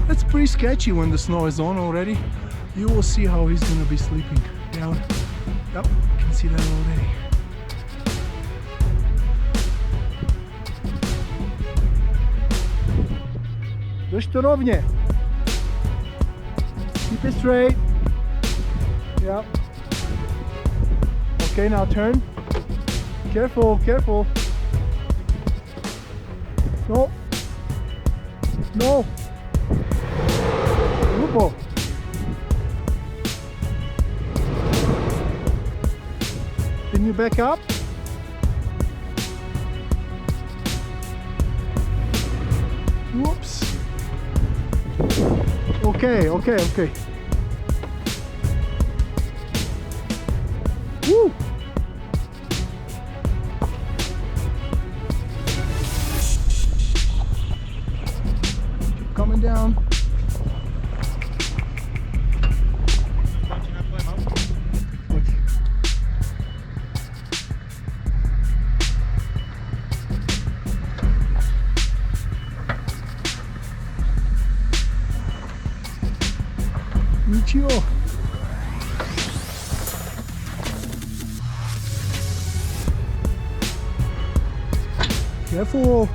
It's pretty sketchy when the snow is on already. You will see how he's gonna be sleeping down. Yep, you can see that already. Drž to rovně. Keep it straight. Yep. Okay, now turn. Careful, careful. No. No. Grupo. Can you back up? Whoops. Okay, okay, okay. Woo! Keep coming down. Michio. Careful.